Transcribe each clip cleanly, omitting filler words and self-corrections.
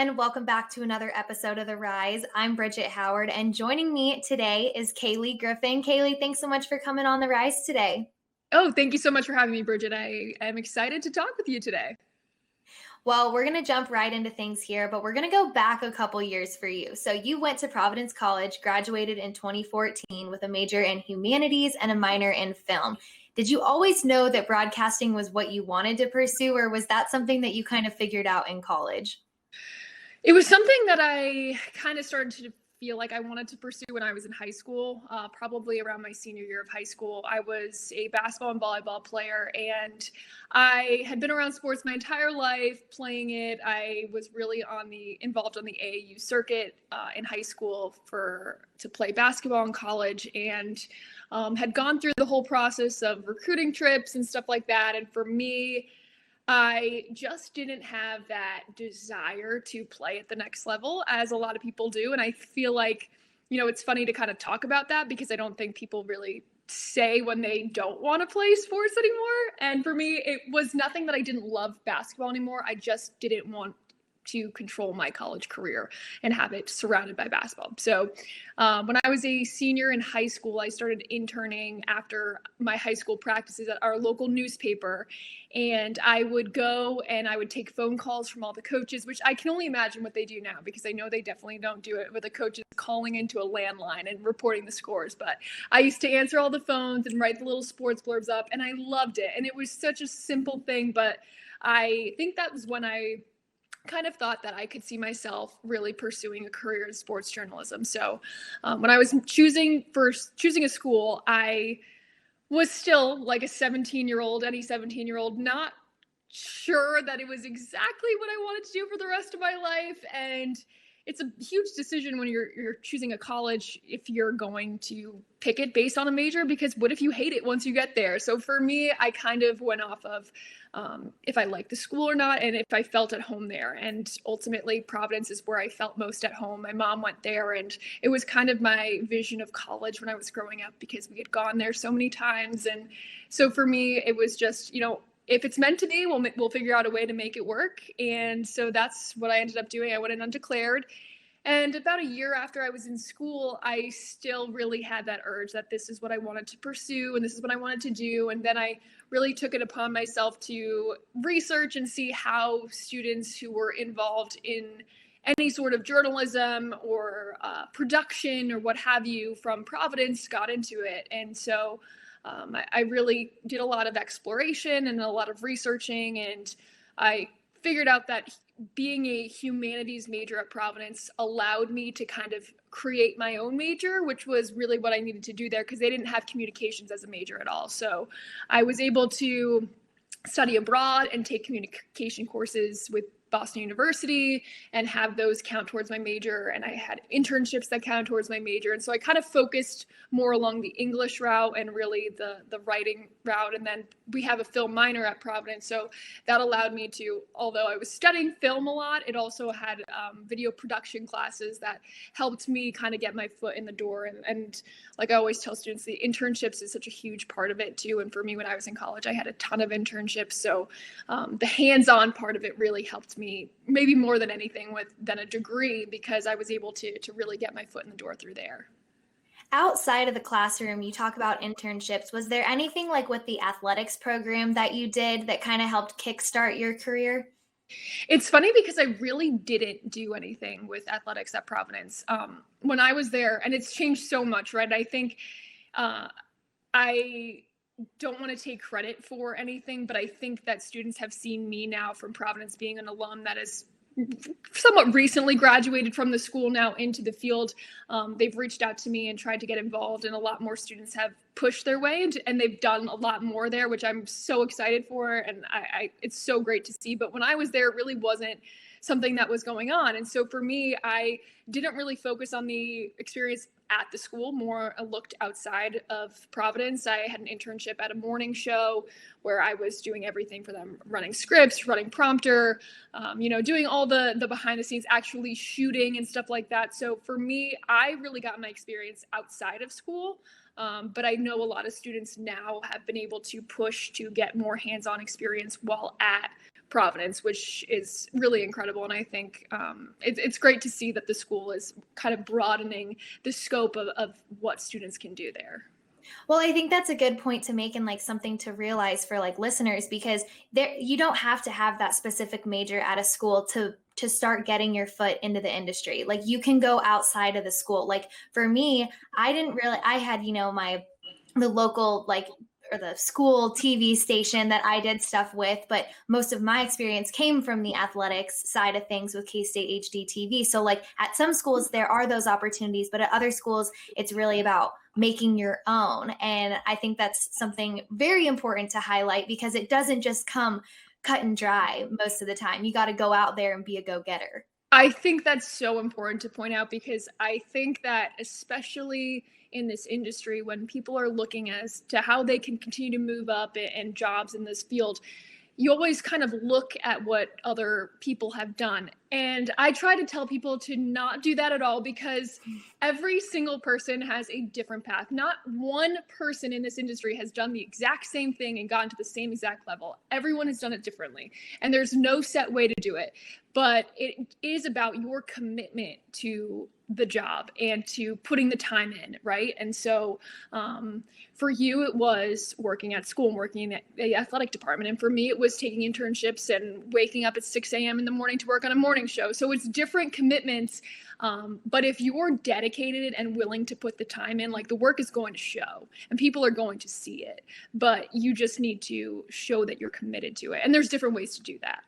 everyone. Welcome back to another episode of The Rise. I'm Bridget Howard, and joining me today is Cayleigh Griffin. Cayleigh, thanks so much for coming on The Rise today. Oh, thank you so much for having me, Bridget. I am excited to talk with you today. Well, we're going to jump right into things here, but we're going to go back a couple years for you. So you went to Providence College, graduated in 2014 with a major in humanities and a minor in film. Did you always know that broadcasting was what you wanted to pursue, or was that something that you kind of figured out in college? It was something that I kind of started to feel like I wanted to pursue when I was in high school, probably around my senior year of high school. I was a basketball and volleyball player, and I had been around sports my entire life playing it. I was really involved on the AAU circuit in high school to play basketball in college, and had gone through the whole process of recruiting trips and stuff like that. And for me, I just didn't have that desire to play at the next level as a lot of people do. And I feel like, it's funny to kind of talk about that because I don't think people really say when they don't want to play sports anymore. And for me, it was nothing that I didn't love basketball anymore. I just didn't want to control my college career and have it surrounded by basketball. So when I was a senior in high school, I started interning after my high school practices at our local newspaper. And I would go and I would take phone calls from all the coaches, which I can only imagine what they do now, because I know they definitely don't do it with the coaches calling into a landline and reporting the scores. But I used to answer all the phones and write the little sports blurbs up, and I loved it. And it was such a simple thing, but I think that was when I kind of thought that I could see myself really pursuing a career in sports journalism. So when I was choosing a school, I was still like a 17-year-old, any 17-year-old, not sure that it was exactly what I wanted to do for the rest of my life. And it's a huge decision when you're choosing a college if you're going to pick it based on a major, because what if you hate it once you get there? So for me, I kind of went off of if I liked the school or not, and if I felt at home there. And ultimately, Providence is where I felt most at home. My mom went there, and it was kind of my vision of college when I was growing up, because we had gone there so many times. And so for me, it was just, if it's meant to be, we'll figure out a way to make it work. And so that's what I ended up doing. I went in undeclared. And about a year after I was in school, I still really had that urge that this is what I wanted to pursue and this is what I wanted to do. And then I really took it upon myself to research and see how students who were involved in any sort of journalism or production or what have you from Providence got into it. And so I really did a lot of exploration and a lot of researching, and I figured out that being a humanities major at Providence allowed me to kind of create my own major, which was really what I needed to do there, because they didn't have communications as a major at all. So I was able to study abroad and take communication courses with Boston University and have those count towards my major. And I had internships that count towards my major. And so I kind of focused more along the English route and really the writing route. And then we have a film minor at Providence. So that allowed me to, although I was studying film a lot, it also had video production classes that helped me kind of get my foot in the door. And like I always tell students, the internships is such a huge part of it too. And for me, when I was in college, I had a ton of internships. So the hands-on part of it really helped me, maybe more than anything than a degree, because I was able to really get my foot in the door through there. Outside of the classroom, you talk about internships. Was there anything like with the athletics program that you did that kind of helped kickstart your career? It's funny because I really didn't do anything with athletics at Providence when I was there, and it's changed so much, right? I think I don't want to take credit for anything, but I think that students have seen me now from Providence, being an alum that is somewhat recently graduated from the school now into the field. They've reached out to me and tried to get involved, and a lot more students have pushed their way and they've done a lot more there, which I'm so excited for. And it's so great to see. But when I was there, it really wasn't something that was going on. And so for me, I didn't really focus on the experience at the school, more looked outside of Providence. I had an internship at a morning show where I was doing everything for them, running scripts, running prompter, doing all the behind the scenes, actually shooting and stuff like that. So for me, I really got my experience outside of school. But I know a lot of students now have been able to push to get more hands-on experience while at Providence, which is really incredible. And I think it's great to see that the school is kind of broadening the scope of what students can do there. Well, I think that's a good point to make and like something to realize for like listeners, because there you don't have to have that specific major at a school to start getting your foot into the industry. Like you can go outside of the school. Like for me, I had, the local like or the school TV station that I did stuff with, but most of my experience came from the athletics side of things with K-State HD TV. So like at some schools, there are those opportunities, but at other schools, it's really about making your own. And I think that's something very important to highlight because it doesn't just come cut and dry most of the time. You got to go out there and be a go-getter. I think that's so important to point out because I think that especially in this industry, when people are looking as to how they can continue to move up in jobs in this field, you always kind of look at what other people have done. And I try to tell people to not do that at all because every single person has a different path. Not one person in this industry has done the exact same thing and gotten to the same exact level. Everyone has done it differently. And there's no set way to do it. But it is about your commitment to the job and to putting the time in, right? And so for you, it was working at school and working in the athletic department. And for me, it was taking internships and waking up at 6 a.m. in the morning to work on a morning show. So it's different commitments. But if you're dedicated and willing to put the time in, like the work is going to show and people are going to see it, but you just need to show that you're committed to it. And there's different ways to do that.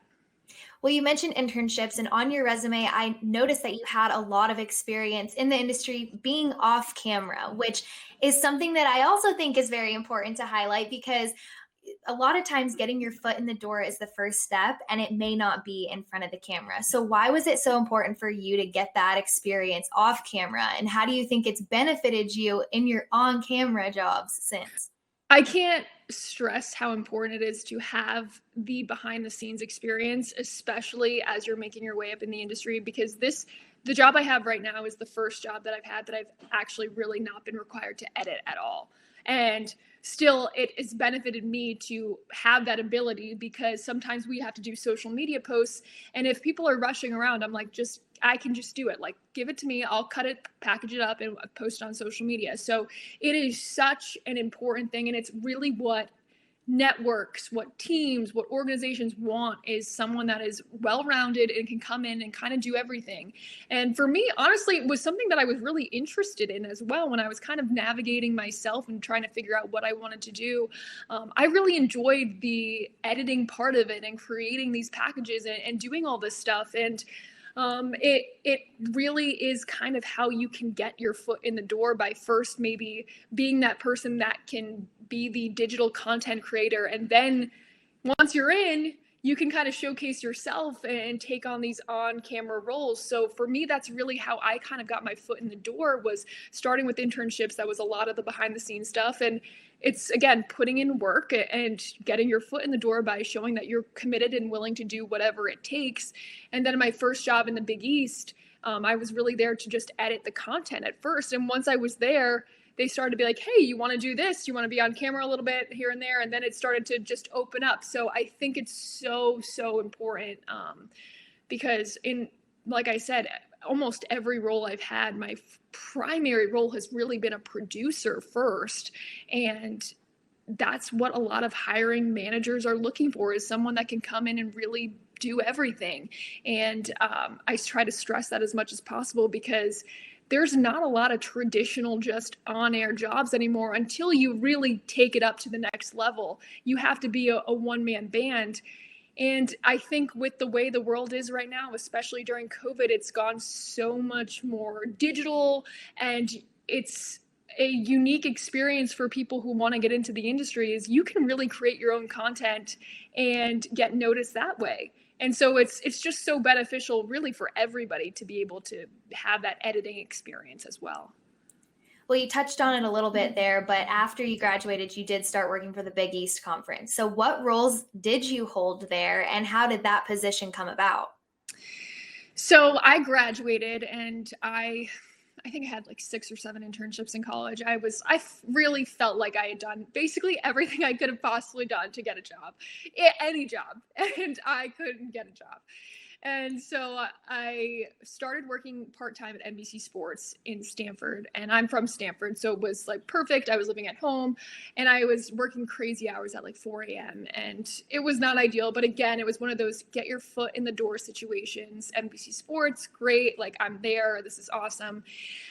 Well, you mentioned internships, and on your resume, I noticed that you had a lot of experience in the industry being off camera, which is something that I also think is very important to highlight because a lot of times getting your foot in the door is the first step and it may not be in front of the camera. So why was it so important for you to get that experience off camera? And how do you think it's benefited you in your on-camera jobs since? I can't stress how important it is to have the behind the scenes experience, especially as you're making your way up in the industry, because the job I have right now is the first job that I've had that I've actually really not been required to edit at all. And still, it has benefited me to have that ability because sometimes we have to do social media posts. And if people are rushing around, I'm like, I can just do it. Like, give it to me. I'll cut it, package it up, and post it on social media. So it is such an important thing. And it's really what networks, what teams, what organizations want is someone that is well-rounded and can come in and kind of do everything. And for me, honestly, it was something that I was really interested in as well when I was kind of navigating myself and trying to figure out what I wanted to do. I really enjoyed the editing part of it and creating these packages and doing all this stuff. And it really is kind of how you can get your foot in the door by first maybe being that person that can be the digital content creator. And then once you're in, you can kind of showcase yourself and take on these on-camera roles. So for me, that's really how I kind of got my foot in the door, was starting with internships. That was a lot of the behind the scenes stuff. And it's, again, putting in work and getting your foot in the door by showing that you're committed and willing to do whatever it takes. And then my first job in the Big East, I was really there to just edit the content at first. And once I was there, they started to be like, hey, you want to do this? You want to be on camera a little bit here and there? And then it started to just open up. So I think it's so, so important because like I said, almost every role I've had, my primary role has really been a producer first. And that's what a lot of hiring managers are looking for, is someone that can come in and really do everything. And I try to stress that as much as possible because there's not a lot of traditional just on-air jobs anymore until you really take it up to the next level. You have to be a one-man band. And I think with the way the world is right now, especially during COVID, it's gone so much more digital, and it's a unique experience for people who want to get into the industry. Is you can really create your own content and get noticed that way. And so it's just so beneficial really for everybody to be able to have that editing experience as well. Well, you touched on it a little bit there, but after you graduated, you did start working for the Big East Conference. So what roles did you hold there, and how did that position come about? So I graduated, and I I think I had like 6 or 7 internships in college. Really felt like I had done basically everything I could have possibly done to get a job, any job, and I couldn't get a job. And so I started working part-time at NBC Sports in Stanford, and I'm from Stanford, so it was like perfect. I was living at home, and I was working crazy hours at like 4 a.m. and it was not ideal. But again, it was one of those get your foot in the door situations. NBC Sports, great. Like, I'm there. This is awesome.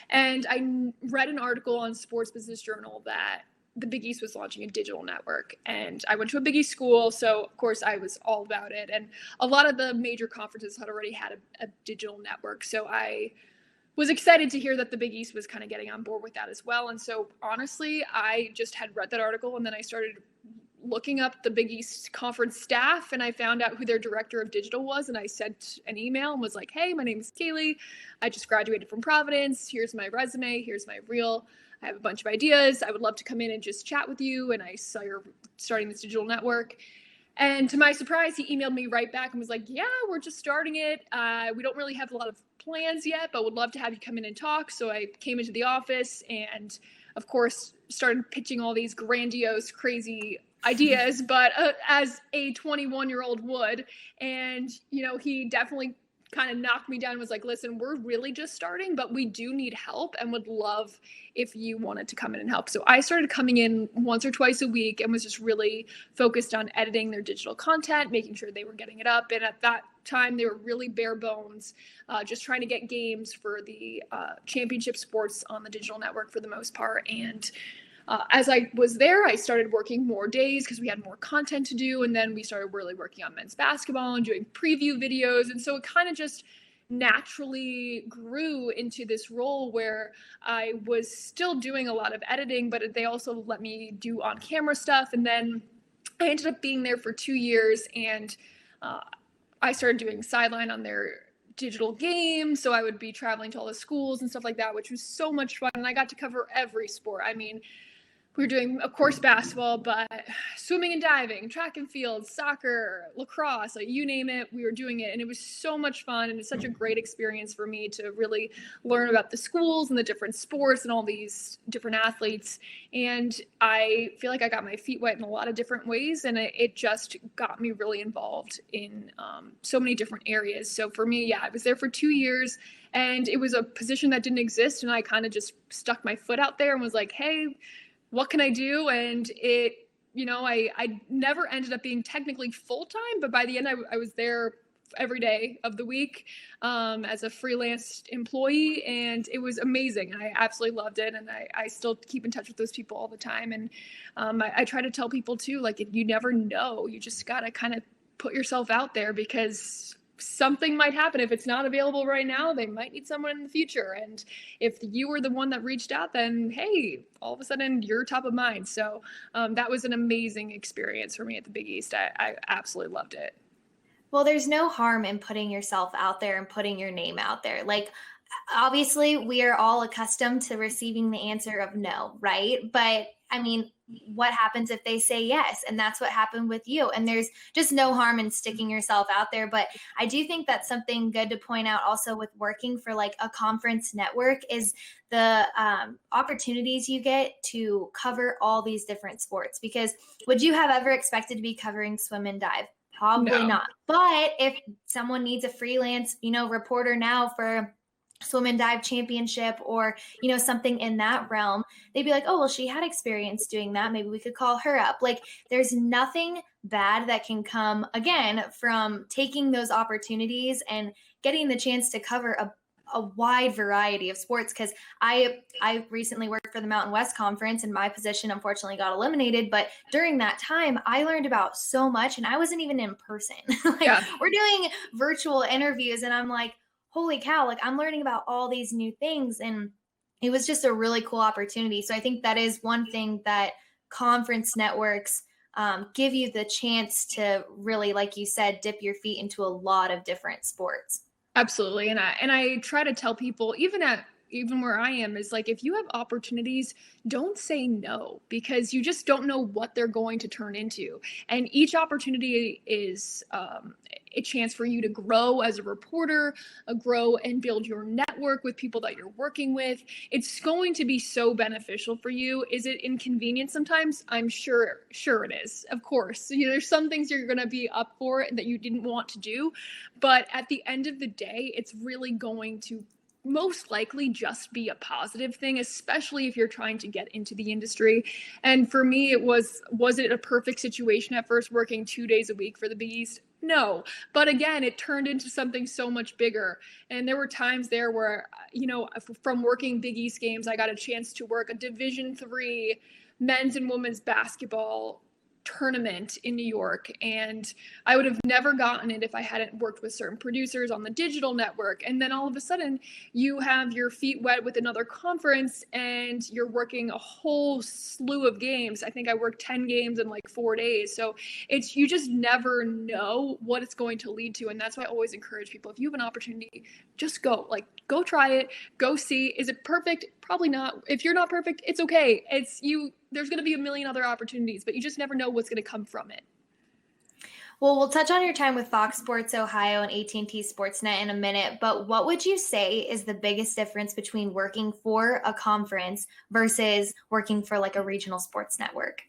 And I read an article on Sports Business Journal that the Big East was launching a digital network, and I went to a Big East school, so of course I was all about it. And a lot of the major conferences had already had a digital network, so I was excited to hear that the Big East was kind of getting on board with that as well. And so honestly, I just had read that article, and then I started looking up the Big East conference staff, and I found out who their director of digital was, and I sent an email and was like, hey, my name is Cayleigh. I just graduated from Providence. Here's my resume. Here's my reel. I have a bunch of ideas. I would love to come in and just chat with you. And I saw you're starting this digital network. And to my surprise, he emailed me right back and was like, yeah, we're just starting it. We don't really have a lot of plans yet, but would love to have you come in and talk. So I came into the office and, of course, started pitching all these grandiose, crazy ideas, but as a 21-year-old would. And, he definitely kind of knocked me down and was like, listen, we're really just starting, but we do need help and would love if you wanted to come in and help. So I started coming in once or twice a week and was just really focused on editing their digital content, making sure they were getting it up. And at that time, they were really bare bones, just trying to get games for the championship sports on the digital network for the most part. And as I was there, I started working more days because we had more content to do. And then we started really working on men's basketball and doing preview videos. And so it kind of just naturally grew into this role where I was still doing a lot of editing, but they also let me do on-camera stuff. And then I ended up being there for 2 years, and I started doing sideline on their digital games. So I would be traveling to all the schools and stuff like that, which was so much fun. And I got to cover every sport. I mean, we were doing, of course, basketball, but swimming and diving, track and field, soccer, lacrosse, like you name it, we were doing it. And it was so much fun. And it's such a great experience for me to really learn about the schools and the different sports and all these different athletes. And I feel like I got my feet wet in a lot of different ways. And it just got me really involved in so many different areas. So for me, yeah, I was there for 2 years. And it was a position that didn't exist. And I kind of just stuck my foot out there and was like, hey, what can I do? And it, I never ended up being technically full-time, but by the end I was there every day of the week as a freelance employee, and it was amazing. I absolutely loved it, and I still keep in touch with those people all the time. And I try to tell people too, like, you never know. You just got to kind of put yourself out there because something might happen. If it's not available right now, they might need someone in the future. And if you were the one that reached out, then hey, all of a sudden you're top of mind. So that was an amazing experience for me at the Big East. I absolutely loved it. Well, there's no harm in putting yourself out there and putting your name out there. Like, obviously we are all accustomed to receiving the answer of no, right? But I mean, what happens if they say yes? And that's what happened with you. And there's just no harm in sticking yourself out there. But I do think that's something good to point out also with working for like a conference network is the opportunities you get to cover all these different sports. Because would you have ever expected to be covering swim and dive? Probably not. But if someone needs a freelance, reporter now for swim and dive championship or, something in that realm, they'd be like, oh, well, she had experience doing that. Maybe we could call her up. Like, there's nothing bad that can come, again, from taking those opportunities and getting the chance to cover a wide variety of sports. Because I recently worked for the Mountain West Conference and my position unfortunately got eliminated. But during that time, I learned about so much and I wasn't even in person. We're doing virtual interviews and I'm like, holy cow, like I'm learning about all these new things. And it was just a really cool opportunity. So I think that is one thing that conference networks give you the chance to really, like you said, dip your feet into a lot of different sports. Absolutely. And I try to tell people, even where I am, is like, if you have opportunities, don't say no, because you just don't know what they're going to turn into. And each opportunity is a chance for you to grow as a reporter, grow and build your network with people that you're working with. It's going to be so beneficial for you. Is it inconvenient sometimes? I'm sure it is. Of course, there's some things you're going to be up for that you didn't want to do, but at the end of the day, it's really going to most likely just be a positive thing, especially if you're trying to get into the industry. And for me, was it a perfect situation at first, working 2 days a week for the Big East? No. But again, it turned into something so much bigger. And there were times there where, from working Big East games, I got a chance to work a Division III men's and women's basketball tournament in New York, and I would have never gotten it if I hadn't worked with certain producers on the digital network. And then all of a sudden you have your feet wet with another conference and you're working a whole slew of games. I think I worked 10 games in like 4 days. So you just never know what it's going to lead to. And that's why I always encourage people, if you have an opportunity, just go try it, go see. Is it perfect? Probably not. If you're not perfect, it's okay. There's going to be a million other opportunities, but you just never know what's going to come from it. Well, we'll touch on your time with Fox Sports Ohio and AT&T SportsNet in a minute, but what would you say is the biggest difference between working for a conference versus working for like a regional sports network?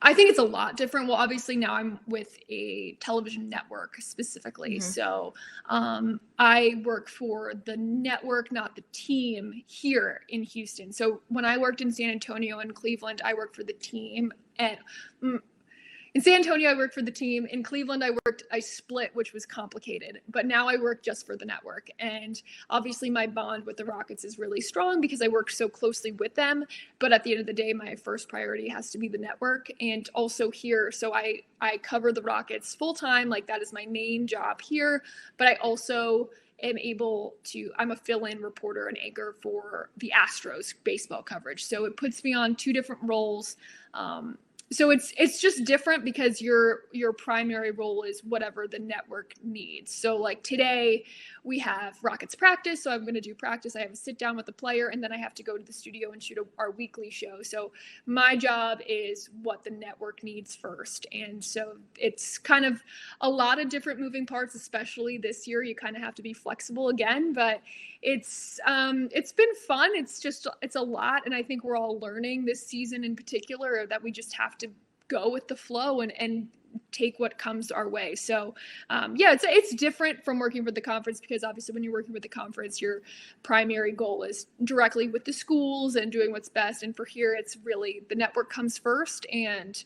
I think it's a lot different. Well, obviously now I'm with a television network specifically. Mm-hmm. So I work for the network, not the team here in Houston. So when I worked in San Antonio and Cleveland, I worked for the team. And in San Antonio, I worked for the team. In Cleveland, I split, which was complicated. But now I work just for the network. And obviously my bond with the Rockets is really strong because I work so closely with them. But at the end of the day, my first priority has to be the network and also here. So I cover the Rockets full time. Like that is my main job here. But I also am I'm a fill-in reporter and anchor for the Astros baseball coverage. So it puts me on two different roles. So it's just different because your primary role is whatever the network needs. So like today we have Rockets practice. So I'm going to do practice. I have a sit down with the player and then I have to go to the studio and shoot our weekly show. So my job is what the network needs first. And so it's kind of a lot of different moving parts, especially this year. You kind of have to be flexible again, but it's been fun. It's a lot. And I think we're all learning this season in particular that we just have to go with the flow and take what comes our way. So it's different from working for the conference because obviously when you're working with the conference, your primary goal is directly with the schools and doing what's best. And for here, it's really the network comes first. And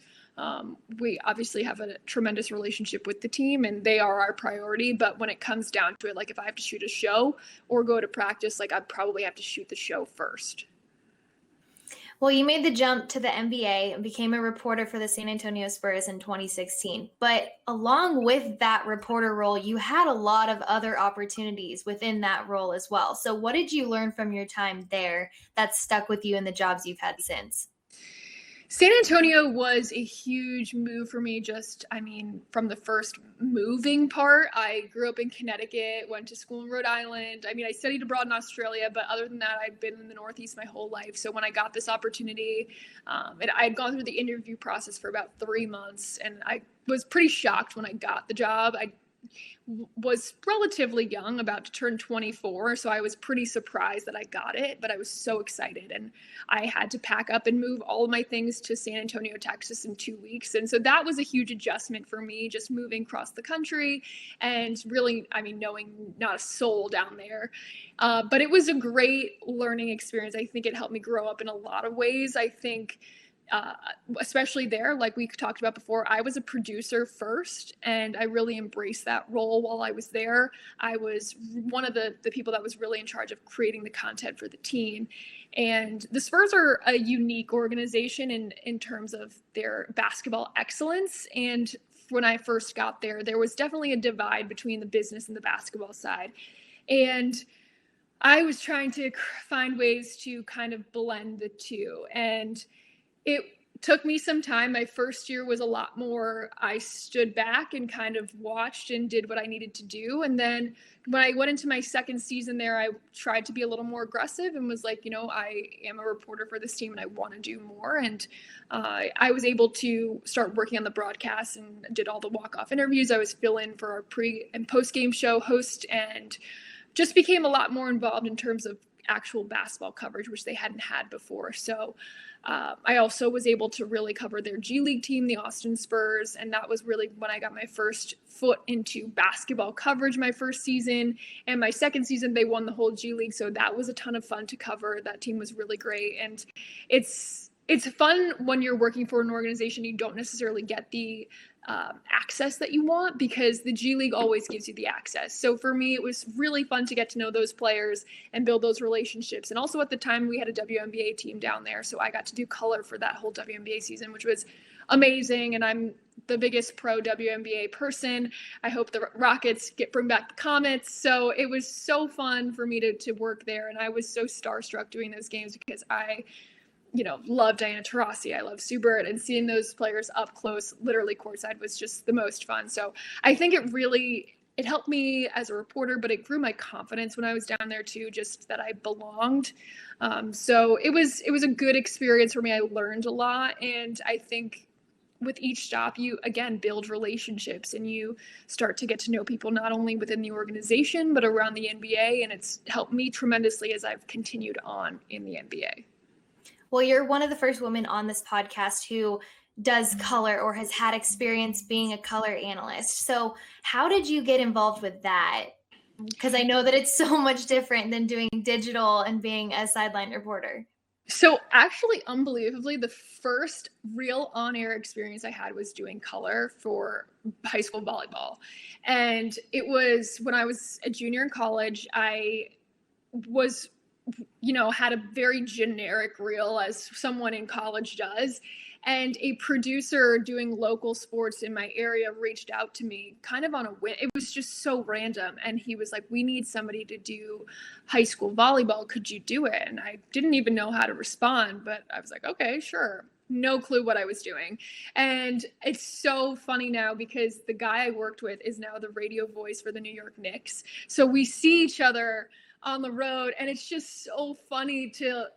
we obviously have a tremendous relationship with the team and they are our priority. But when it comes down to it, like if I have to shoot a show or go to practice, like I probably have to shoot the show first. Well, you made the jump to the NBA and became a reporter for the San Antonio Spurs in 2016. But along with that reporter role, you had a lot of other opportunities within that role as well. So what did you learn from your time there that stuck with you in the jobs you've had since? San Antonio was a huge move for me. From the first moving part, I grew up in Connecticut, went to school in Rhode Island. I studied abroad in Australia, but other than that, I've been in the Northeast my whole life. So when I got this opportunity, and I had gone through the interview process for about 3 months, and I was pretty shocked when I got the job. I was relatively young, about to turn 24. So I was pretty surprised that I got it, but I was so excited. And I had to pack up and move all of my things to San Antonio, Texas in 2 weeks. And so that was a huge adjustment for me, just moving across the country and really, knowing not a soul down there. But it was a great learning experience. I think it helped me grow up in a lot of ways. I think especially there, like we talked about before, I was a producer first, and I really embraced that role while I was there. I was one of the people that was really in charge of creating the content for the team. And the Spurs are a unique organization in terms of their basketball excellence. And when I first got there, there was definitely a divide between the business and the basketball side. And I was trying to find ways to kind of blend the two. And it took me some time. My first year was a lot more, I stood back and kind of watched and did what I needed to do. And then when I went into my second season there, I tried to be a little more aggressive and was like, I am a reporter for this team and I want to do more. And I was able to start working on the broadcast and did all the walk-off interviews. I was fill-in for our pre and post-game show host and just became a lot more involved in terms of actual basketball coverage, which they hadn't had before. So I also was able to really cover their G League team, the Austin Spurs, and that was really when I got my first foot into basketball coverage my first season. And my second season, they won the whole G League, so that was a ton of fun to cover. That team was really great, and it's fun when you're working for an organization you don't necessarily get the access that you want, because the G League always gives you the access. So for me, it was really fun to get to know those players and build those relationships. And also at the time we had a WNBA team down there, so I got to do color for that whole WNBA season, which was amazing. And I'm the biggest pro WNBA person. I hope the Rockets bring back the Comets. So it was so fun for me to work there. And I was so starstruck doing those games because I love Diana Taurasi. I love Sue Bird, and seeing those players up close, literally courtside, was just the most fun. So I think it helped me as a reporter, but it grew my confidence when I was down there too, just that I belonged. So it was a good experience for me. I learned a lot. And I think with each stop, you again build relationships and you start to get to know people not only within the organization, but around the NBA. And it's helped me tremendously as I've continued on in the NBA. Well, you're one of the first women on this podcast who does color or has had experience being a color analyst. So how did you get involved with that? Because I know that it's so much different than doing digital and being a sideline reporter. So actually, unbelievably, the first real on-air experience I had was doing color for high school volleyball. And it was when I was a junior in college. I was had a very generic reel, as someone in college does. And a producer doing local sports in my area reached out to me kind of on a whim. It was just so random. And he was like, we need somebody to do high school volleyball. Could you do it? And I didn't even know how to respond, but I was like, okay, sure. No clue what I was doing. And it's so funny now because the guy I worked with is now the radio voice for the New York Knicks. So we see each other on the road, and it's just so funny to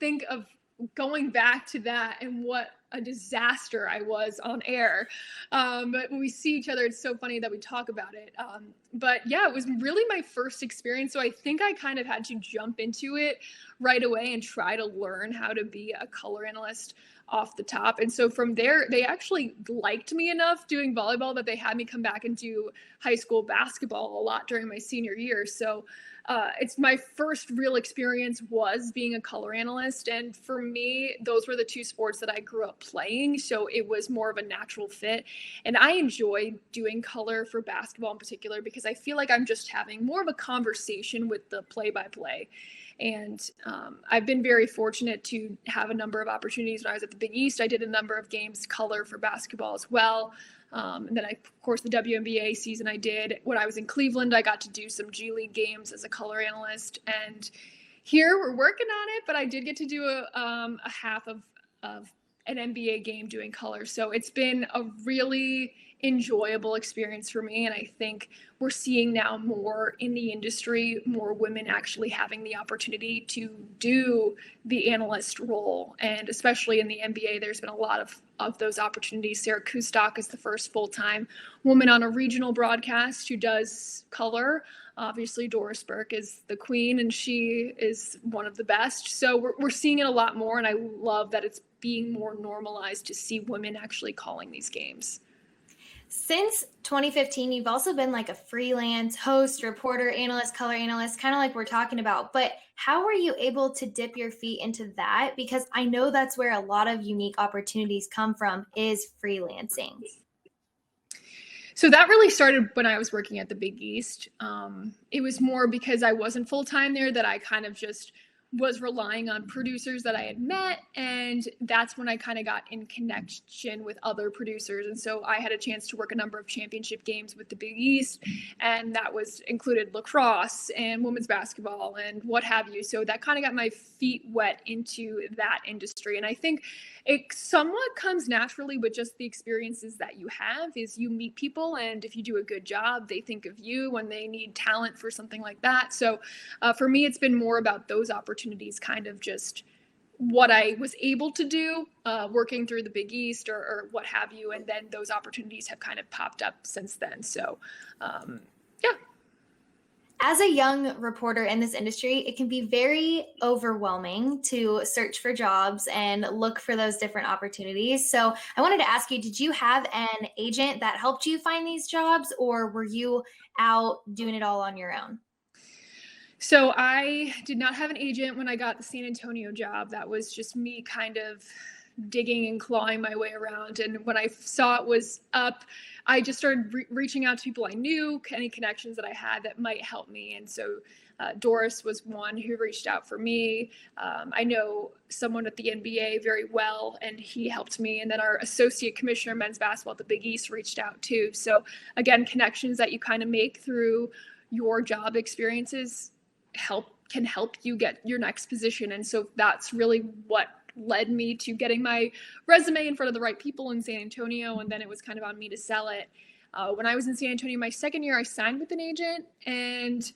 think of going back to that and what a disaster I was on air. But when we see each other, it's so funny that we talk about it. But yeah, it was really my first experience. So I think I kind of had to jump into it right away and try to learn how to be a color analyst off the top. And so from there, they actually liked me enough doing volleyball that they had me come back and do high school basketball a lot during my senior year. So it's my first real experience was being a color analyst. And for me, those were the two sports that I grew up playing. So it was more of a natural fit. And I enjoy doing color for basketball in particular because I feel like I'm just having more of a conversation with the play-by-play. And I've been very fortunate to have a number of opportunities. When I was at the Big East, I did a number of games color for basketball as well. And then, of course, the WNBA season I did. When I was in Cleveland, I got to do some G League games as a color analyst. And here we're working on it, but I did get to do a half of an NBA game doing color. So it's been a really enjoyable experience for me. And I think we're seeing now more in the industry, more women actually having the opportunity to do the analyst role. And especially in the NBA, there's been a lot of those opportunities. Sarah Kustok is the first full-time woman on a regional broadcast who does color. Obviously, Doris Burke is the queen, and she is one of the best. So we're seeing it a lot more, and I love that it's being more normalized to see women actually calling these games. Since 2015, you've also been like a freelance host, reporter, analyst, color analyst, kind of like we're talking about. But how were you able to dip your feet into that? Because I know that's where a lot of unique opportunities come from, is freelancing. So that really started when I was working at the Big East. It was more because I wasn't full-time there that I kind of just was relying on producers that I had met, and that's when I kind of got in connection with other producers. And so I had a chance to work a number of championship games with the Big East, and that was included lacrosse and women's basketball and what have you. So that kind of got my feet wet into that industry. And I think it somewhat comes naturally with just the experiences that you have. Is you meet people, and if you do a good job, they think of you when they need talent for something like that. So for me, it's been more about those opportunities, kind of just what I was able to do working through the Big East or what have you. And then those opportunities have kind of popped up since then. So yeah. As a young reporter in this industry, it can be very overwhelming to search for jobs and look for those different opportunities. So I wanted to ask you, did you have an agent that helped you find these jobs, or were you out doing it all on your own? So I did not have an agent when I got the San Antonio job. That was just me kind of digging and clawing my way around. And when I saw it was up, I just started reaching out to people I knew, any connections that I had that might help me. And so Doris was one who reached out for me. I know someone at the NBA very well, and he helped me. And then our associate commissioner of men's basketball at the Big East reached out too. So again, connections that you kind of make through your job experiences can help you get your next position. And so that's really what led me to getting my resume in front of the right people in San Antonio. And then it was kind of on me to sell it. When I was in San Antonio, my second year, I signed with an agent. And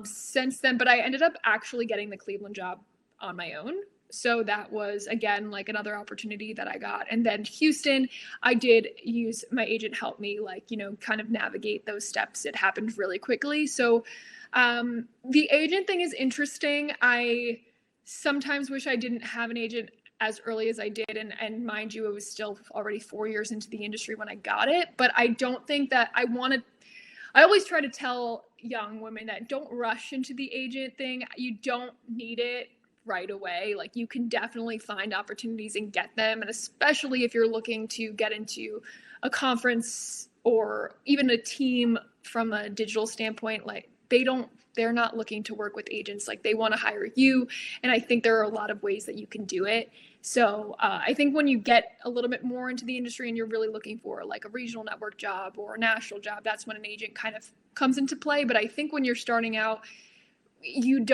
since then, but I ended up actually getting the Cleveland job on my own. So that was, again, like another opportunity that I got. And then Houston, I did use my agent help me, kind of navigate those steps. It happened really quickly. So the agent thing is interesting. I sometimes wish I didn't have an agent as early as I did. And mind you, it was still already 4 years into the industry when I got it. But I don't think that I always try to tell young women that don't rush into the agent thing. You don't need it right away. Like, you can definitely find opportunities and get them. And especially if you're looking to get into a conference or even a team from a digital standpoint, like they're not looking to work with agents. Like, they want to hire you. And I think there are a lot of ways that you can do it. So I think when you get a little bit more into the industry and you're really looking for like a regional network job or a national job, that's when an agent kind of comes into play. But I think when you're starting out, you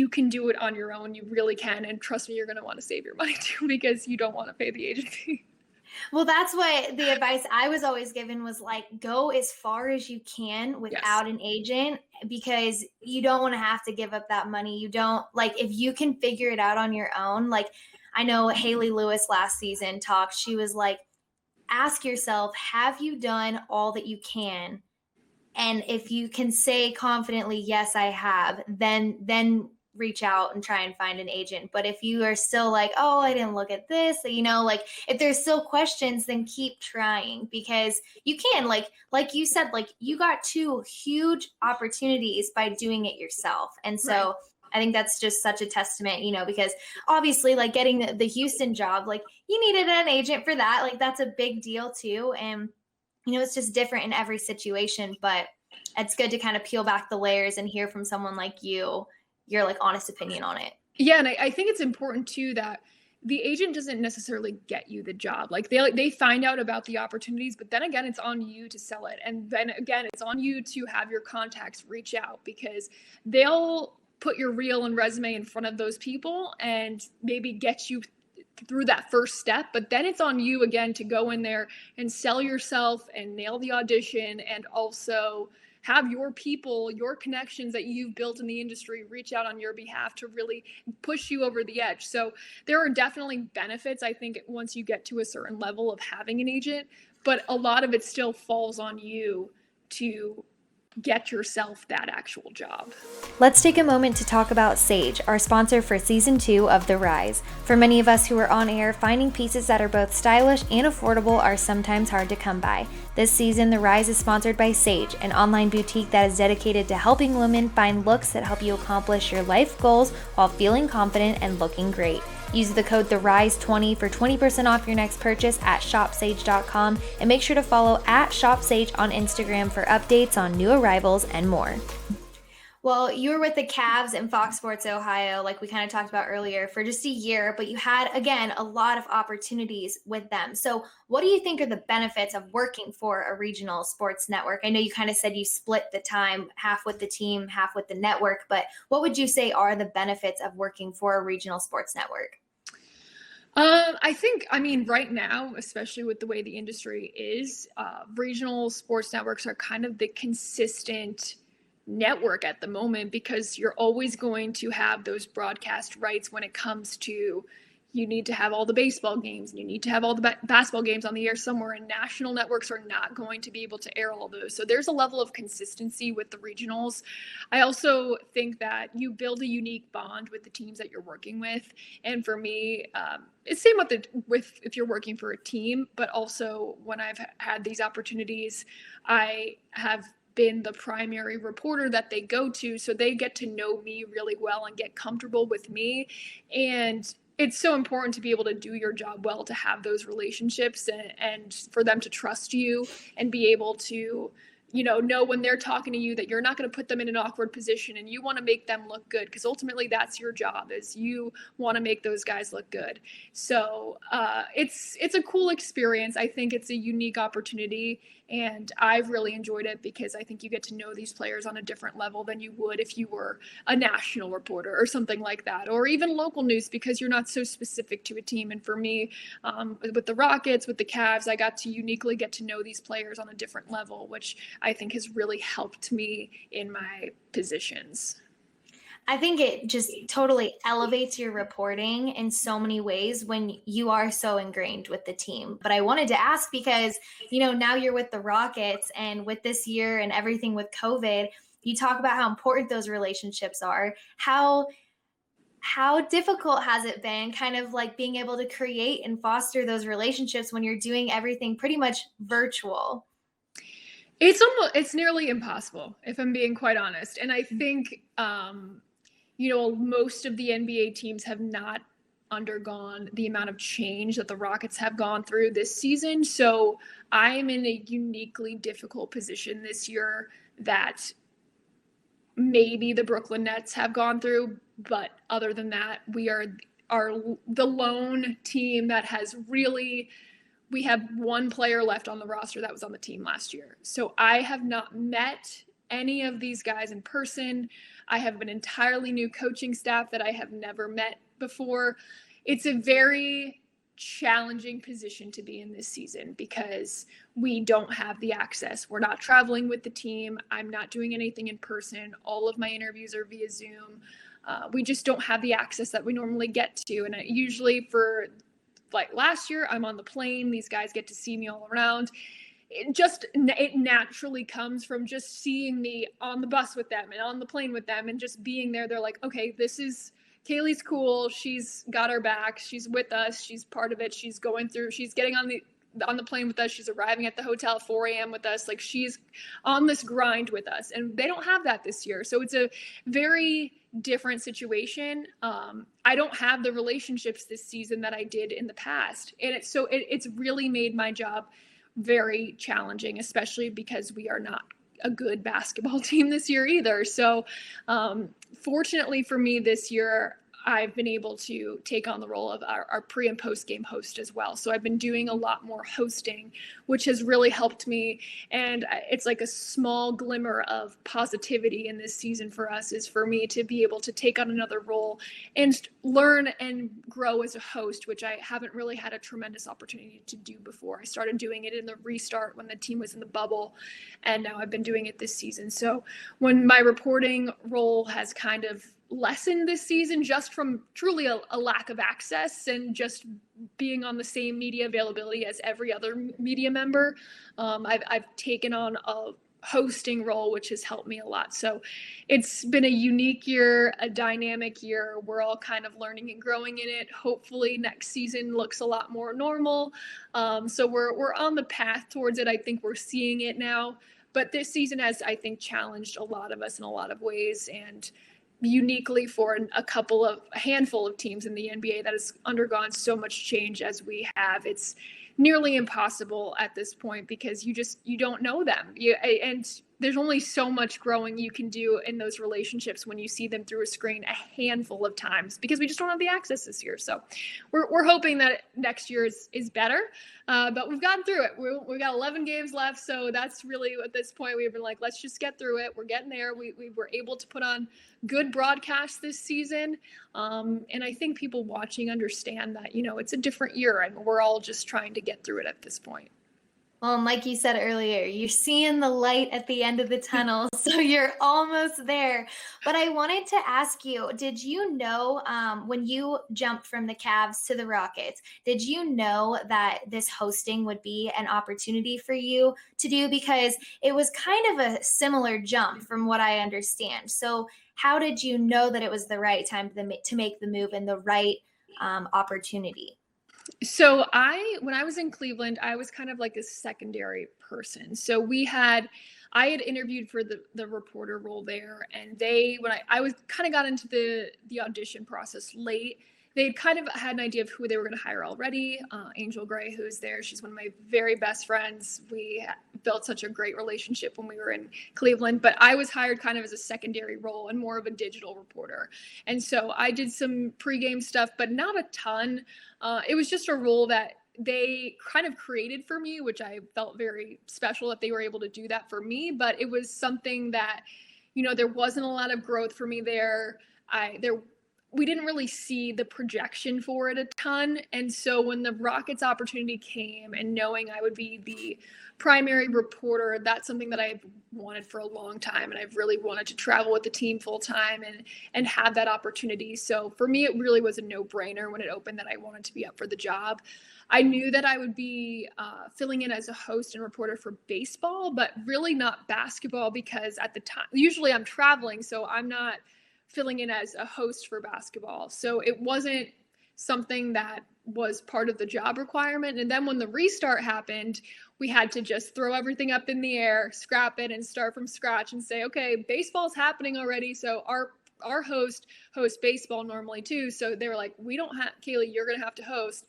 can do it on your own. You really can. And trust me, you're going to want to save your money too, because you don't want to pay the agent fee. Well, that's what the advice I was always given was, like, go as far as you can without an agent, because you don't want to have to give up that money. You don't, like, if you can figure it out on your own. Like, I know Haley Lewis last season talked, she was like, ask yourself, have you done all that you can? And if you can say confidently, yes, I have, then reach out and try and find an agent. But if you are still like, oh, I didn't look at this, like if there's still questions, then keep trying, because you can, like you said, like, you got 2 huge opportunities by doing it yourself. And so right. I think that's just such a testament, because obviously, like, getting the Houston job, like, you needed an agent for that. Like, that's a big deal too. And, it's just different in every situation, but it's good to kind of peel back the layers and hear from someone like you, your like honest opinion on it. Yeah. And I think it's important too that the agent doesn't necessarily get you the job. Like, they find out about the opportunities, but then again, it's on you to sell it. And then again, it's on you to have your contacts reach out, because they'll put your reel and resume in front of those people and maybe get you through that first step. But then it's on you again to go in there and sell yourself and nail the audition, and also have your people, your connections that you've built in the industry reach out on your behalf to really push you over the edge. So there are definitely benefits, I think, once you get to a certain level of having an agent, but a lot of it still falls on you to get yourself that actual job. Let's take a moment to talk about Sage, our sponsor for season 2 of The Rise. For many of us who are on air, finding pieces that are both stylish and affordable are sometimes hard to come by. This season, The Rise is sponsored by Sage, an online boutique that is dedicated to helping women find looks that help you accomplish your life goals while feeling confident and looking great. Use the code THERISE20 for 20% off your next purchase at shopsage.com, and make sure to follow @ShopSage on Instagram for updates on new arrivals and more. Well, you were with the Cavs and Fox Sports Ohio, like we kind of talked about earlier, for just a year, but you had, again, a lot of opportunities with them. So, what do you think are the benefits of working for a regional sports network? I know you kind of said you split the time, half with the team, half with the network, but what would you say are the benefits of working for a regional sports network? Right now, especially with the way the industry is, regional sports networks are kind of the consistent network at the moment because you're always going to have those broadcast rights when it comes to you need to have all the baseball games and you need to have all the basketball games on the air somewhere, and national networks are not going to be able to air all those. So there's a level of consistency with the regionals. I also think that you build a unique bond with the teams that you're working with. And for me, it's same with if you're working for a team, but also when I've had these opportunities, I have been the primary reporter that they go to, so they get to know me really well and get comfortable with me. And it's so important to be able to do your job well, to have those relationships and for them to trust you and be able to, know when they're talking to you that you're not going to put them in an awkward position, and you want to make them look good, because ultimately that's your job, is you want to make those guys look good. So it's a cool experience. I think it's a unique opportunity, and I've really enjoyed it because I think you get to know these players on a different level than you would if you were a national reporter or something like that, or even local news, because you're not so specific to a team. And for me, with the Rockets, with the Cavs, I got to uniquely get to know these players on a different level, which I think has really helped me in my positions. I think it just totally elevates your reporting in so many ways when you are so ingrained with the team. But I wanted to ask because, now you're with the Rockets, and with this year and everything with COVID, you talk about how important those relationships are. How difficult has it been kind of like being able to create and foster those relationships when you're doing everything pretty much virtual? It's nearly impossible, if I'm being quite honest. And I think most of the NBA teams have not undergone the amount of change that the Rockets have gone through this season. So I'm in a uniquely difficult position this year that maybe the Brooklyn Nets have gone through. But other than that, we are the lone team that has really, we have one player left on the roster that was on the team last year. So I have not met any of these guys in person. I have an entirely new coaching staff that I have never met before. It's a very challenging position to be in this season because we don't have the access. We're not traveling with the team. I'm not doing anything in person. All of my interviews are via Zoom. We just don't have the access that we normally get to. And usually for like last year, I'm on the plane. These guys get to see me all around. It naturally comes from just seeing me on the bus with them and on the plane with them and just being there. They're like, okay, this is Cayleigh's cool. She's got our back. She's with us. She's part of it. She's getting on the plane with us. She's arriving at the hotel at 4 a.m. with us. Like, she's on this grind with us, and they don't have that this year. So it's a very different situation. I don't have the relationships this season that I did in the past. And it's really made my job very challenging, especially because we are not a good basketball team this year either. So fortunately for me this year, I've been able to take on the role of our pre and post game host as well. So I've been doing a lot more hosting, which has really helped me. And it's like a small glimmer of positivity in this season for us, is for me to be able to take on another role and learn and grow as a host, which I haven't really had a tremendous opportunity to do before. I started doing it in the restart when the team was in the bubble, and now I've been doing it this season. So when my reporting role has kind of lessened this season, just from truly a lack of access and just being on the same media availability as every other media member, I've taken on a hosting role, which has helped me a lot. So it's been a unique year, a dynamic year. We're all kind of learning and growing in it. Hopefully next season looks a lot more normal. So we're on the path towards it. I think we're seeing it now. But this season has, I think, challenged a lot of us in a lot of ways, and uniquely for a handful of teams in the NBA that has undergone so much change as we have. It's nearly impossible at this point because you don't know them. And there's only so much growing you can do in those relationships when you see them through a screen a handful of times, because we just don't have the access this year. So we're hoping that next year is better. But we've gotten through it. We've got 11 games left. So that's really, at this point, we've been like, let's just get through it. We're getting there. We were able to put on good broadcasts this season. And I think people watching understand that, it's a different year and we're all just trying to get through it at this point. Well, and like you said earlier, you're seeing the light at the end of the tunnel, so you're almost there. But I wanted to ask you, did you know when you jumped from the Cavs to the Rockets, did you know that this hosting would be an opportunity for you to do? Because it was kind of a similar jump from what I understand. So how did you know that it was the right time to make the move and the right opportunity? So when I was in Cleveland, I was kind of like a secondary person. So I had interviewed for the reporter role there, and when I was kind of got into the audition process late, they kind of had an idea of who they were going to hire already. Angel Gray, who's there, she's one of my very best friends. We built such a great relationship when we were in Cleveland, but I was hired kind of as a secondary role and more of a digital reporter. And so I did some pregame stuff, but not a ton. It was just a role that they kind of created for me, which I felt very special that they were able to do that for me. But it was something that, there wasn't a lot of growth for me there. We didn't really see the projection for it a ton. And so when the Rockets opportunity came and knowing I would be the primary reporter, that's something that I've wanted for a long time. And I've really wanted to travel with the team full time and have that opportunity. So for me, it really was a no-brainer when it opened that I wanted to be up for the job. I knew that I would be filling in as a host and reporter for baseball, but really not basketball, because at the time, usually I'm traveling, so I'm not filling in as a host for basketball. So it wasn't something that was part of the job requirement. And then when the restart happened, we had to just throw everything up in the air, scrap it, and start from scratch and say, okay, baseball's happening already. So our host hosts baseball normally too. So they were like, we don't have, Cayleigh, you're going to have to host.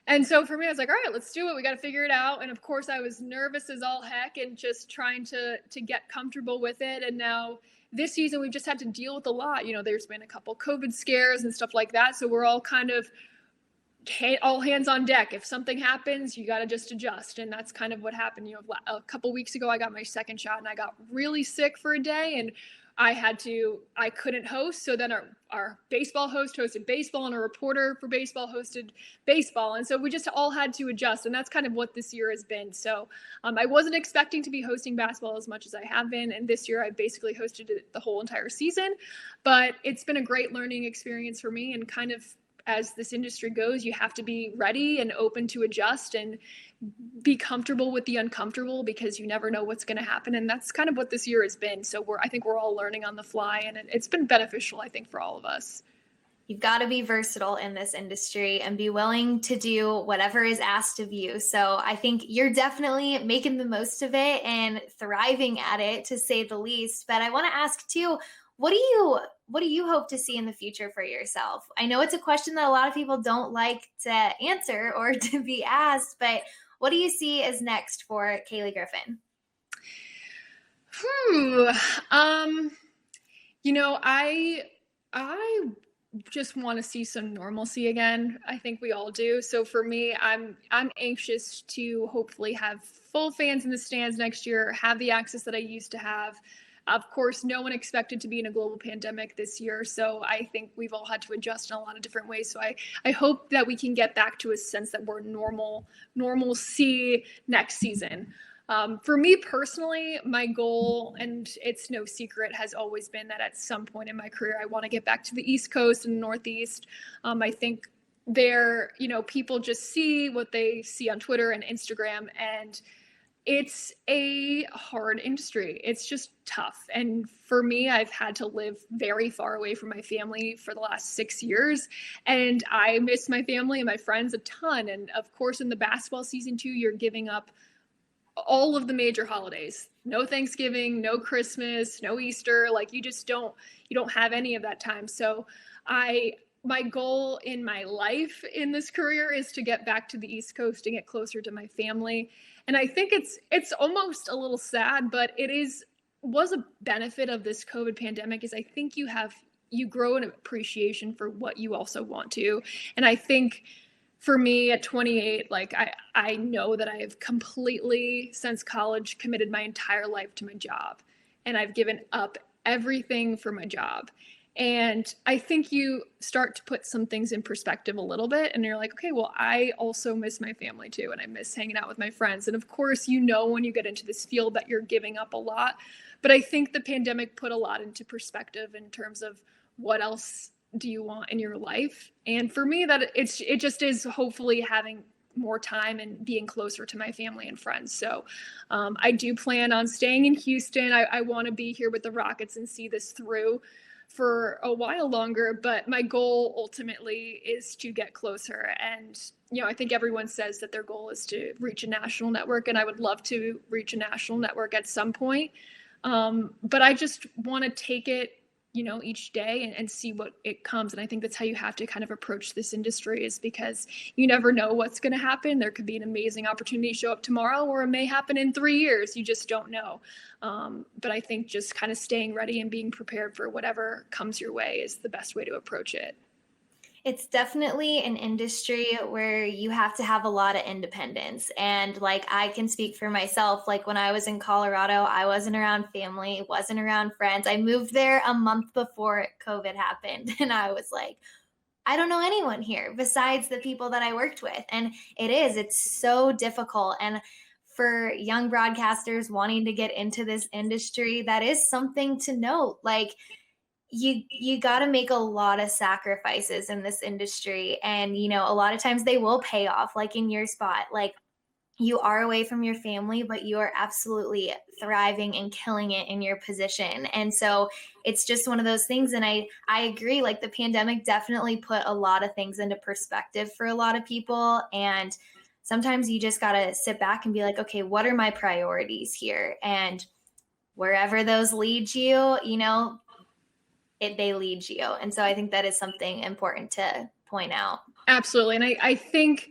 And so for me, I was like, all right, let's do it. We got to figure it out. And of course I was nervous as all heck and just trying to get comfortable with it. And now this season, we've just had to deal with a lot. There's been a couple COVID scares and stuff like that. So we're all kind of all hands on deck. If something happens, you got to just adjust. And that's kind of what happened. A couple weeks ago, I got my second shot and I got really sick for a day and I couldn't host. So then our baseball host hosted baseball and a reporter for baseball hosted baseball. And so we just all had to adjust. And that's kind of what this year has been. So I wasn't expecting to be hosting basketball as much as I have been. And this year I basically hosted it the whole entire season, but it's been a great learning experience for me. And kind of as this industry goes, you have to be ready and open to adjust and be comfortable with the uncomfortable, because you never know what's going to happen. And that's kind of what this year has been. So I think we're all learning on the fly, and it's been beneficial, I think, for all of us. You've got to be versatile in this industry and be willing to do whatever is asked of you. So I think you're definitely making the most of it and thriving at it, to say the least. But I want to ask too, what do you hope to see in the future for yourself? I know it's a question that a lot of people don't like to answer or to be asked, but what do you see as next for Cayleigh Griffin? I just want to see some normalcy again. I think we all do. So for me, I'm anxious to hopefully have full fans in the stands next year, have the access that I used to have. Of course, no one expected to be in a global pandemic this year. So I think we've all had to adjust in a lot of different ways. So I hope that we can get back to a sense that we're normalcy next season. For me personally, my goal, and it's no secret, has always been that at some point in my career, I want to get back to the East Coast and Northeast. I think people just see what they see on Twitter and Instagram, and it's a hard industry. It's just tough. And for me, I've had to live very far away from my family for the last 6 years. And I miss my family and my friends a ton. And of course, in the basketball season too, you're giving up all of the major holidays. No Thanksgiving, no Christmas, no Easter. Like you don't have any of that time. So my goal in my life in this career is to get back to the East Coast and get closer to my family. And I think it's almost a little sad, but was a benefit of this COVID pandemic is I think you grow an appreciation for what you also want to. And I think for me at 28, like I know that I have completely since college committed my entire life to my job, and I've given up everything for my job. And I think you start to put some things in perspective a little bit, and you're like, okay, well, I also miss my family too, and I miss hanging out with my friends. And of course, when you get into this field that you're giving up a lot. But I think the pandemic put a lot into perspective in terms of what else do you want in your life. And for me, that it just is hopefully having more time and being closer to my family and friends. So I do plan on staying in Houston. I want to be here with the Rockets and see this through for a while longer, but my goal ultimately is to get closer. And, I think everyone says that their goal is to reach a national network, and I would love to reach a national network at some point. But I just want to take it, each day and see what it comes. And I think that's how you have to kind of approach this industry, is because you never know what's going to happen. There could be an amazing opportunity show up tomorrow, or it may happen in 3 years. You just don't know. But I think just kind of staying ready and being prepared for whatever comes your way is the best way to approach it. It's definitely an industry where you have to have a lot of independence. And like, I can speak for myself. Like when I was in Colorado, I wasn't around family, wasn't around friends. I moved there a month before COVID happened. And I was like, I don't know anyone here besides the people that I worked with. And it's so difficult. And for young broadcasters wanting to get into this industry, that is something to note. Like, you got to make a lot of sacrifices in this industry, and a lot of times they will pay off. Like in your spot, like you are away from your family, but you are absolutely thriving and killing it in your position. And so it's just one of those things. And I agree, like the pandemic definitely put a lot of things into perspective for a lot of people. And sometimes you just got to sit back and be like, okay, what are my priorities here? And wherever those lead you, they lead you. And so I think that is something important to point out. Absolutely. And I think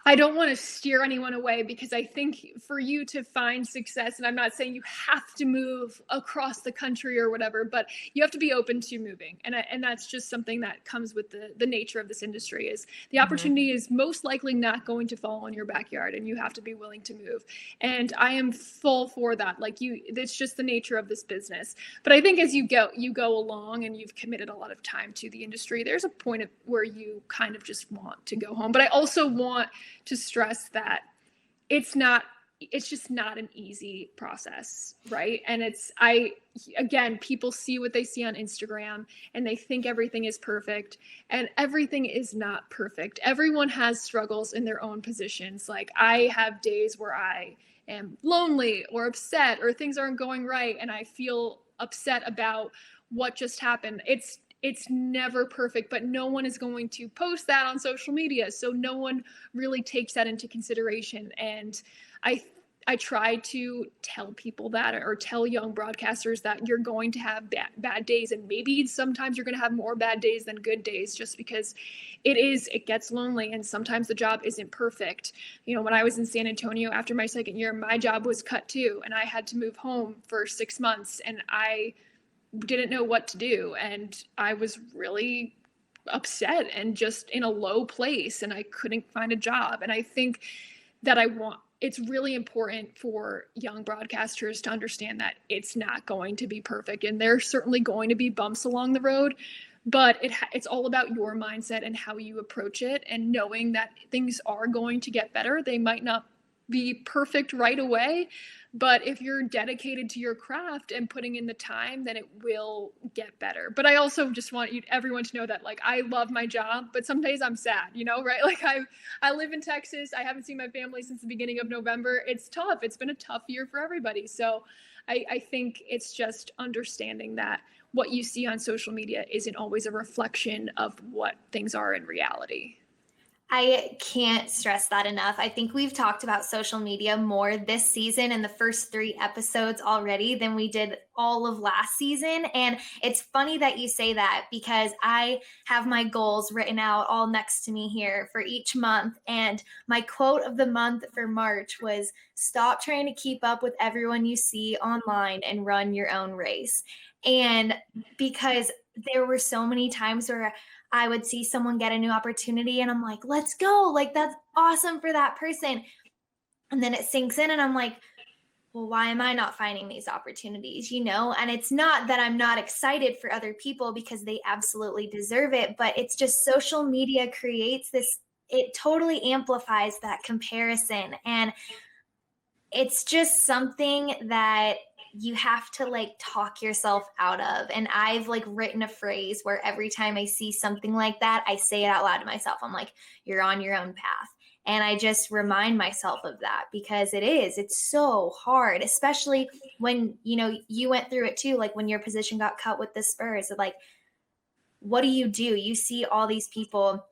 I don't want to steer anyone away, because I think for you to find success, and I'm not saying you have to move across the country or whatever, but you have to be open to moving. And that's just something that comes with the nature of this industry, is the opportunity is most likely not going to fall in your backyard, and you have to be willing to move. And I am full for that. Like it's just the nature of this business. But I think as you go along and you've committed a lot of time to the industry, there's a point where you kind of just want to go home. But I also want to stress that it's just not an easy process, right? And again, people see what they see on Instagram and they think everything is perfect, and everything is not perfect. Everyone has struggles in their own positions. Like I have days where I am lonely or upset, or things aren't going right, and I feel upset about what just happened. It's never perfect, but no one is going to post that on social media. So no one really takes that into consideration. And I try to tell people that, or tell young broadcasters that you're going to have bad days. And maybe sometimes you're going to have more bad days than good days, just because it gets lonely. And sometimes the job isn't perfect. When I was in San Antonio after my second year, my job was cut too. And I had to move home for 6 months, and I didn't know what to do. And I was really upset and just in a low place, and I couldn't find a job. And I think that it's really important for young broadcasters to understand that it's not going to be perfect. And there's certainly going to be bumps along the road, but it's all about your mindset and how you approach it, and knowing that things are going to get better. They might not be perfect right away, but if you're dedicated to your craft and putting in the time, then it will get better. But I also just want everyone to know that, like, I love my job, but some days I'm sad, right? Like I live in Texas. I haven't seen my family since the beginning of November. It's tough. It's been a tough year for everybody. So I think it's just understanding that what you see on social media isn't always a reflection of what things are in reality. I can't stress that enough. I think we've talked about social media more this season in the first 3 episodes already than we did all of last season. And it's funny that you say that because I have my goals written out all next to me here for each month. And my quote of the month for March was, "Stop trying to keep up with everyone you see online and run your own race." And because there were so many times where I would see someone get a new opportunity and I'm like, let's go. Like, that's awesome for that person. And then it sinks in and I'm like, well, why am I not finding these opportunities? And it's not that I'm not excited for other people because they absolutely deserve it, but it's just social media creates this, it totally amplifies that comparison. And it's just something that you have to like talk yourself out of. And I've like written a phrase where every time I see something like that, I say it out loud to myself. I'm like, you're on your own path. And I just remind myself of that because it's so hard, especially when, you went through it too. Like when your position got cut with the Spurs, like, what do? You see all these people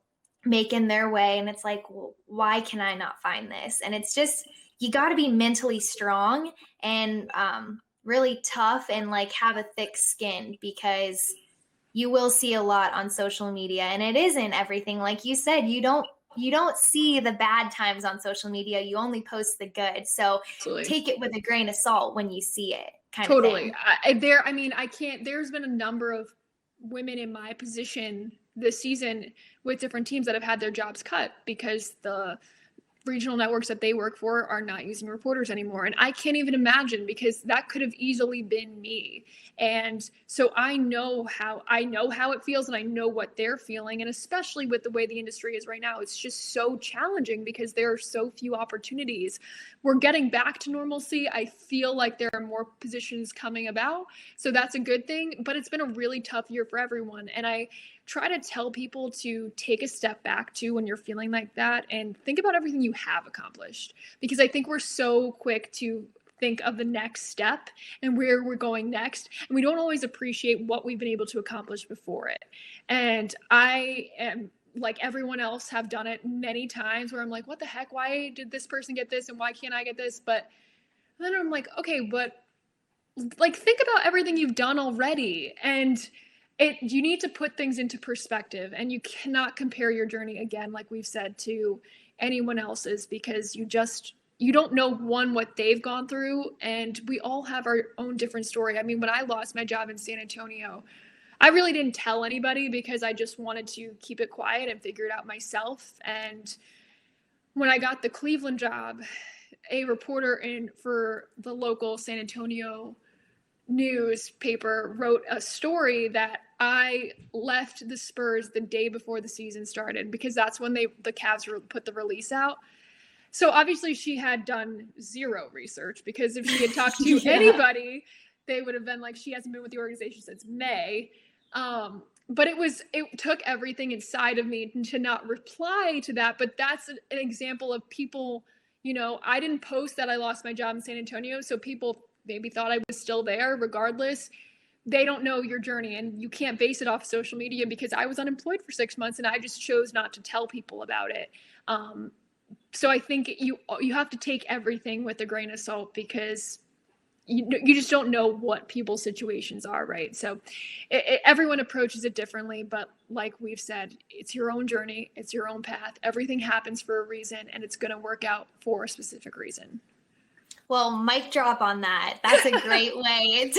making their way and it's like, well, why can I not find this? And it's just, you got to be mentally strong and really tough and like have a thick skin because you will see a lot on social media and it isn't everything. Like you said, you don't see the bad times on social media. You only post the good. So Absolutely. Take it with a grain of salt when you see it. Totally. I can't, there's been a number of women in my position this season with different teams that have had their jobs cut because the regional networks that they work for are not using reporters anymore. And I can't even imagine because that could have easily been me. And so I know how it feels and I know what they're feeling. And especially with the way the industry is right now, it's just so challenging because there are so few opportunities. We're getting back to normalcy. I feel like there are more positions coming about. So that's a good thing, but it's been a really tough year for everyone. And I try to tell people to take a step back too when you're feeling like that and think about everything you have accomplished. Because I think we're so quick to think of the next step and where we're going next. And we don't always appreciate what we've been able to accomplish before it. And I am like everyone else have done it many times where I'm like, what the heck? Why did this person get this? And why can't I get this? But then I'm like, okay, but like think about everything you've done already. And you need to put things into perspective and you cannot compare your journey again, like we've said, to anyone else's because you don't know what they've gone through. And we all have our own different story. I mean, when I lost my job in San Antonio, I really didn't tell anybody because I just wanted to keep it quiet and figure it out myself. And when I got the Cleveland job, a reporter for the local San Antonio newspaper wrote a story that I left the Spurs the day before the season started because that's when the Cavs put the release out. So obviously she had done zero research because if she had talked to anybody, they would have been like, she hasn't been with the organization since May. But it took everything inside of me to not reply to that. But that's an example of people, I didn't post that I lost my job in San Antonio. So people maybe thought I was still there. Regardless, they don't know your journey and you can't base it off social media because I was unemployed for 6 months and I just chose not to tell people about it. So I think you have to take everything with a grain of salt because you just don't know what people's situations are, right? So everyone approaches it differently, but like we've said, it's your own journey, it's your own path. Everything happens for a reason and it's going to work out for a specific reason. Well, mic drop on that. That's a great way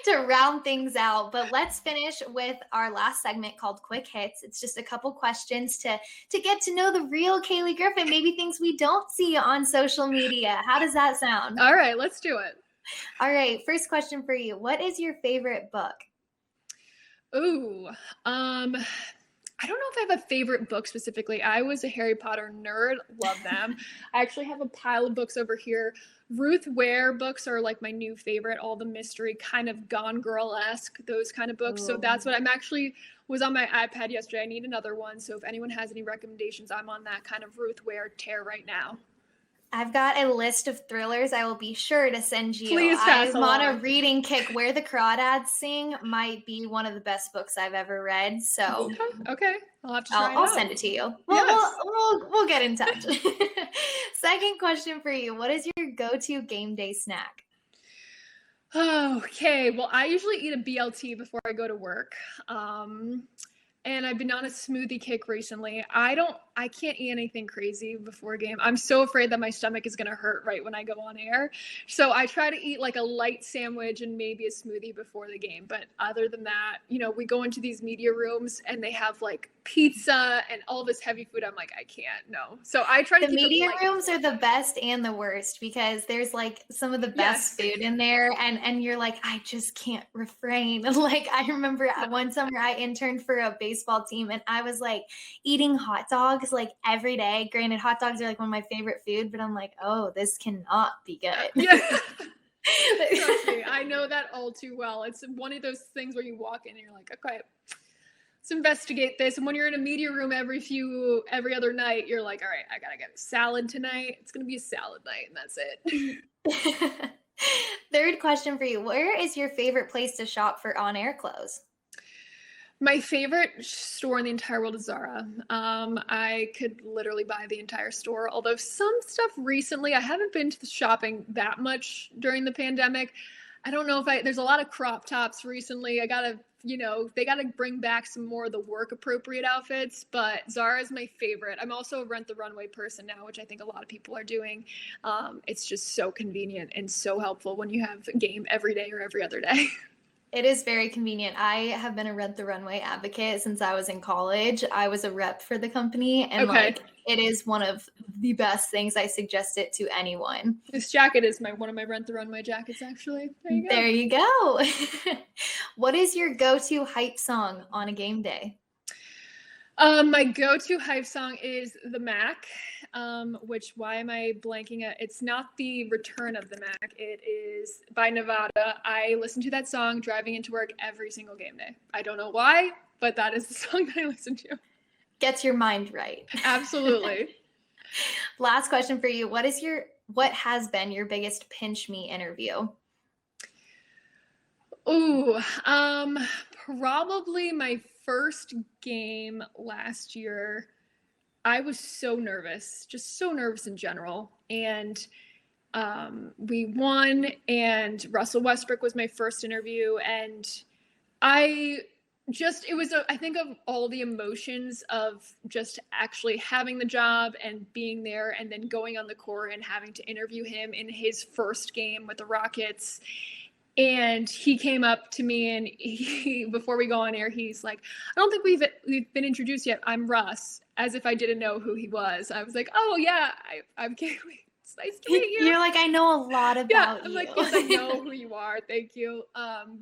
to round things out. But let's finish with our last segment called Quick Hits. It's just a couple questions to get to know the real Cayleigh Griffin, maybe things we don't see on social media. How does that sound? All right, let's do it. All right, first question for you. What is your favorite book? Ooh, I don't know if I have a favorite book specifically. I was a Harry Potter nerd. Love them. I actually have a pile of books over here. Ruth Ware books are like my new favorite, all the mystery kind of Gone Girl-esque, those kind of books. Ooh. So that's what was on my iPad yesterday. I need another one. So if anyone has any recommendations, I'm on that kind of Ruth Ware tear right now. I've got a list of thrillers I will be sure to send you. Please pass I'm on a along. reading kick. Where the Crawdads Sing might be one of the best books I've ever read. So Okay. I'll have to try it I'll out. send it to you. Yes. We'll get in touch. Second question for you. What is your go-to game day snack? Okay. Well, I usually eat a BLT before I go to work. And I've been on a smoothie kick recently. I can't eat anything crazy before a game. I'm so afraid that my stomach is going to hurt right when I go on air. So I try to eat like a light sandwich and maybe a smoothie before the game. But other than that, we go into these media rooms and they have like pizza and all this heavy food. I'm like, I can't, no. So I try to The keep media it light. rooms are the best and the worst because there's like some of the best food in there and you're like, I just can't refrain. Like I remember one summer I interned for a baseball team and I was like eating hot dogs like every day. Granted, hot dogs are like one of my favorite food, but I'm like, oh, this cannot be good. Yeah. Trust me, I know that all too well. It's one of those things where you walk in and you're like, okay, let's investigate this. And when you're in a media room every other night, you're like, all right, I gotta get salad tonight. It's gonna be a salad night, and that's it. Third question for you. Where is your favorite place to shop for on-air clothes? My favorite store in the entire world is Zara. I could literally buy the entire store, although some stuff recently, I haven't been to the shopping that much during the pandemic. I don't know if there's a lot of crop tops recently. They gotta bring back some more of the work appropriate outfits, but Zara is my favorite. I'm also a Rent the Runway person now, which I think a lot of people are doing. It's just so convenient and so helpful when you have a game every day or every other day. It is very convenient. I have been a Rent the Runway advocate since I was in college. I was a rep for the company, and it is one of the best things. I suggest it to anyone. This jacket is one of my Rent the Runway jackets, actually. There you go. What is your go-to hype song on a game day? My go-to hype song is The Mac, which, why am I blanking it? It's not The Return of the Mac. It is by Nevada. I listen to that song driving into work every single game day. I don't know why, but that is the song that I listen to. Gets your mind right. Absolutely. Last question for you. What has been your biggest pinch me interview? Ooh, probably my first game last year. I was so nervous, just so nervous in general. And we won, and Russell Westbrook was my first interview. And I think of all the emotions of just actually having the job and being there and then going on the court and having to interview him in his first game with the Rockets. And he came up to me and before we go on air, he's like, I don't think we've been introduced yet. I'm Russ, as if I didn't know who he was. I was like, oh yeah, I'm Cayleigh. It's nice to meet you. You're like, I know a lot about you. I'm like, yes, I know who you are. Thank you.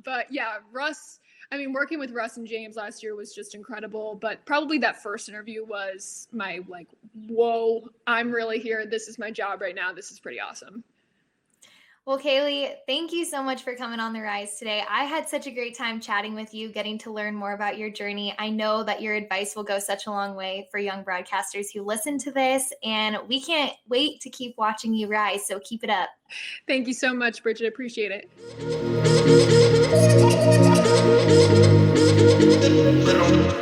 But yeah, working with Russ and James last year was just incredible. But probably that first interview was my whoa, I'm really here. This is my job right now. This is pretty awesome. Well, Cayleigh, thank you so much for coming on The Rise today. I had such a great time chatting with you, getting to learn more about your journey. I know that your advice will go such a long way for young broadcasters who listen to this, and we can't wait to keep watching you rise, so keep it up. Thank you so much, Bridget. Appreciate it.